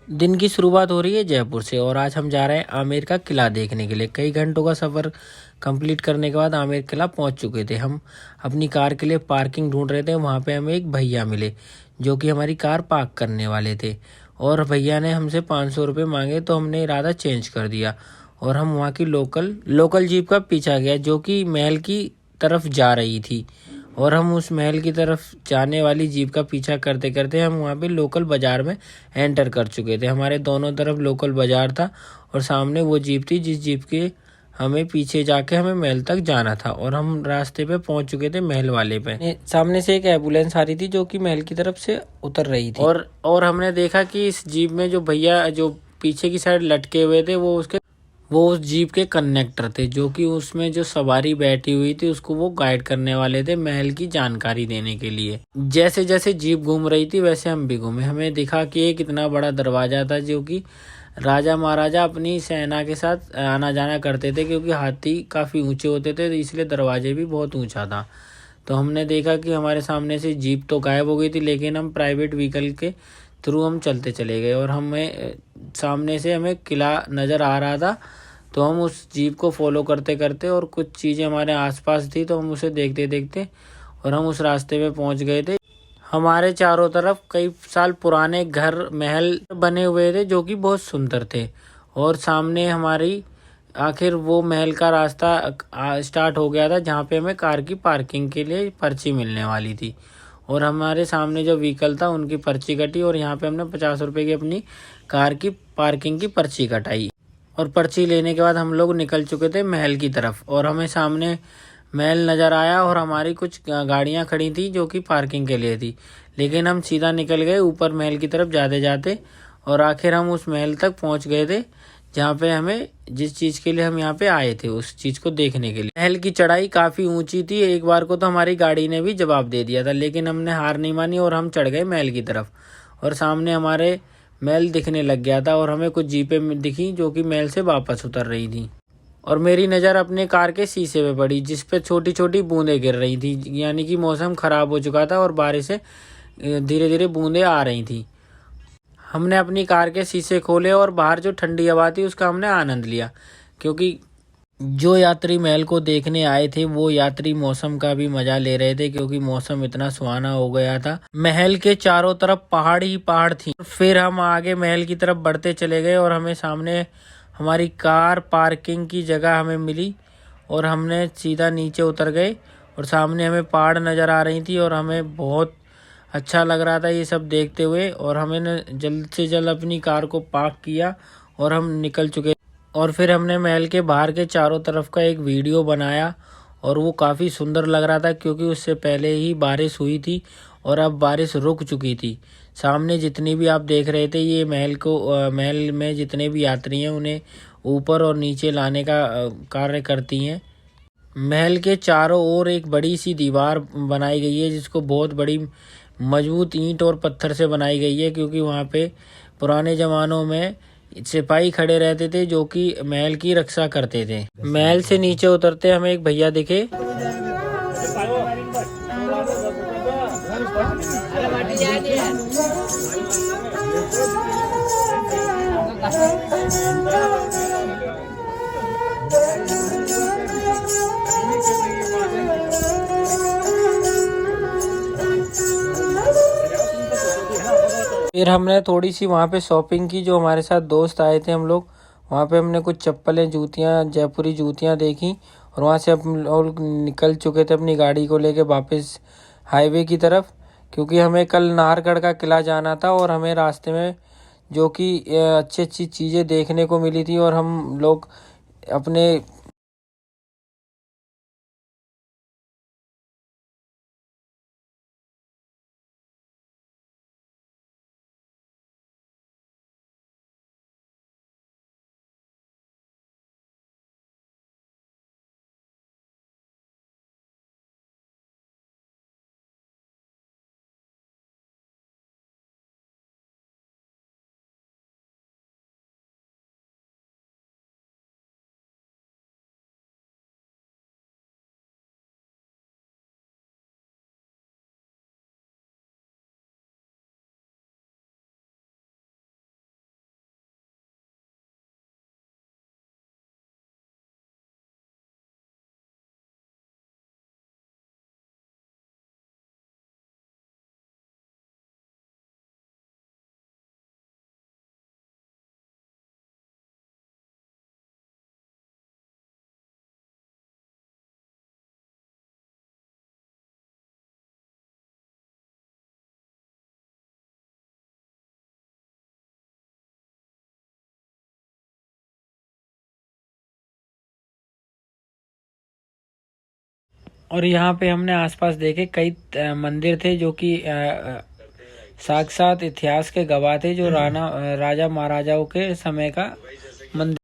दिन की शुरुआत हो रही है जयपुर से और आज हम जा रहे हैं आमेर का किला देखने के लिए। कई घंटों का सफ़र कंप्लीट करने के बाद आमेर किला पहुंच चुके थे। हम अपनी कार के लिए पार्किंग ढूंढ रहे थे। वहां पे हमें एक भैया मिले जो कि हमारी कार पार्क करने वाले थे और भैया ने हमसे 500 रुपये मांगे, तो हमने इरादा चेंज कर दिया और हम वहाँ की लोकल जीप का पीछा किया जो कि महल की तरफ जा रही थी। और हम उस महल की तरफ जाने वाली जीप का पीछा करते करते हम वहाँ पे लोकल बाजार में एंटर कर चुके थे। हमारे दोनों तरफ लोकल बाजार था और सामने वो जीप थी जिस जीप के हमें पीछे जाके हमें महल तक जाना था। और हम रास्ते पे पहुंच चुके थे महल वाले पे। सामने से एक एम्बुलेंस आ रही थी जो कि महल की तरफ से उतर रही थी और हमने देखा कि इस जीप में जो भैया जो पीछे की साइड लटके हुए थे वो उस जीप के कंडक्टर थे, जो कि उसमें जो सवारी बैठी हुई थी उसको वो गाइड करने वाले थे महल की जानकारी देने के लिए। जैसे जैसे जीप घूम रही थी वैसे हम भी घूमे। हमें दिखा कि एक इतना बड़ा दरवाजा था जो कि राजा महाराजा अपनी सेना के साथ आना जाना करते थे, क्योंकि हाथी काफ़ी ऊंचे होते थे तो इसलिए दरवाजे भी बहुत ऊंचा था। तो हमने देखा कि हमारे सामने से जीप तो गायब हो गई थी, लेकिन हम प्राइवेट व्हीकल के थ्रू हम चलते चले गए और हमें सामने से हमें किला नज़र आ रहा था। तो हम उस जीप को फॉलो करते करते और कुछ चीज़ें हमारे आसपास थी तो हम उसे देखते देखते और हम उस रास्ते पे पहुंच गए थे। हमारे चारों तरफ कई साल पुराने घर महल बने हुए थे जो कि बहुत सुंदर थे और सामने हमारी आखिर वो महल का रास्ता स्टार्ट हो गया था जहाँ पे हमें कार की पार्किंग के लिए पर्ची मिलने वाली थी। और हमारे सामने जो व्हीकल था उनकी पर्ची कटी और यहाँ पे हमने 50 रुपये की अपनी कार की पार्किंग की पर्ची कटाई। और पर्ची लेने के बाद हम लोग निकल चुके थे महल की तरफ और हमें सामने महल नज़र आया और हमारी कुछ गाड़ियाँ खड़ी थी जो कि पार्किंग के लिए थी, लेकिन हम सीधा निकल गए ऊपर महल की तरफ जाते जाते और आखिर हम उस महल तक पहुंच गए थे जहाँ पे हमें जिस चीज़ के लिए हम यहाँ पे आए थे उस चीज़ को देखने के लिए। महल की चढ़ाई काफ़ी ऊंची थी। एक बार को तो हमारी गाड़ी ने भी जवाब दे दिया था, लेकिन हमने हार नहीं मानी और हम चढ़ गए महल की तरफ। और सामने हमारे महल दिखने लग गया था और हमें कुछ जीपें दिखी जो कि महल से वापस उतर रही थी। और मेरी नज़र अपने कार के शीशे पे पड़ी जिस पे छोटी छोटी बूंदें गिर रही थी, यानी कि मौसम ख़राब हो चुका था और बारिश से धीरे धीरे बूंदें आ रही थी। हमने अपनी कार के शीशे खोले और बाहर जो ठंडी हवा थी उसका हमने आनंद लिया, क्योंकि जो यात्री महल को देखने आए थे वो यात्री मौसम का भी मजा ले रहे थे, क्योंकि मौसम इतना सुहाना हो गया था। महल के चारों तरफ पहाड़ ही पहाड़ थी। फिर हम आगे महल की तरफ बढ़ते चले गए और हमें सामने हमारी कार पार्किंग की जगह हमें मिली और हमने सीधा नीचे उतर गए और सामने हमें पहाड़ नज़र आ रही थी और हमें बहुत अच्छा लग रहा था ये सब देखते हुए। और हमें जल्द से जल्द अपनी कार को पार्क किया और हम निकल चुके। और फिर हमने महल के बाहर के चारों तरफ का एक वीडियो बनाया और वो काफ़ी सुंदर लग रहा था, क्योंकि उससे पहले ही बारिश हुई थी और अब बारिश रुक चुकी थी। सामने जितनी भी आप देख रहे थे ये महल में जितने भी यात्री हैं उन्हें ऊपर और नीचे लाने का कार्य करती हैं। महल के चारों ओर एक बड़ी सी दीवार बनाई गई है जिसको बहुत बड़ी मजबूत ईंट और पत्थर से बनाई गई है, क्योंकि वहाँ पे पुराने ज़मानों में सिपाही खड़े रहते थे जो कि महल की रक्षा करते थे। महल से नीचे उतरते हमें एक भैया दिखे। फिर हमने थोड़ी सी वहाँ पे शॉपिंग की। जो हमारे साथ दोस्त आए थे हम लोग, वहाँ पे हमने कुछ चप्पलें जूतियाँ जयपुरी जूतियाँ देखी और वहाँ से हम लोग निकल चुके थे अपनी गाड़ी को लेके वापस हाईवे की तरफ, क्योंकि हमें कल नाहरगढ़ का किला जाना था और हमें रास्ते में जो कि अच्छी अच्छी चीज़ें देखने को मिली थी और हम लोग अपने और यहाँ पे हमने आसपास देखे कई मंदिर थे जो कि साक्षात इतिहास के गवाह थे, जो राजा महाराजाओं के समय का मंदिर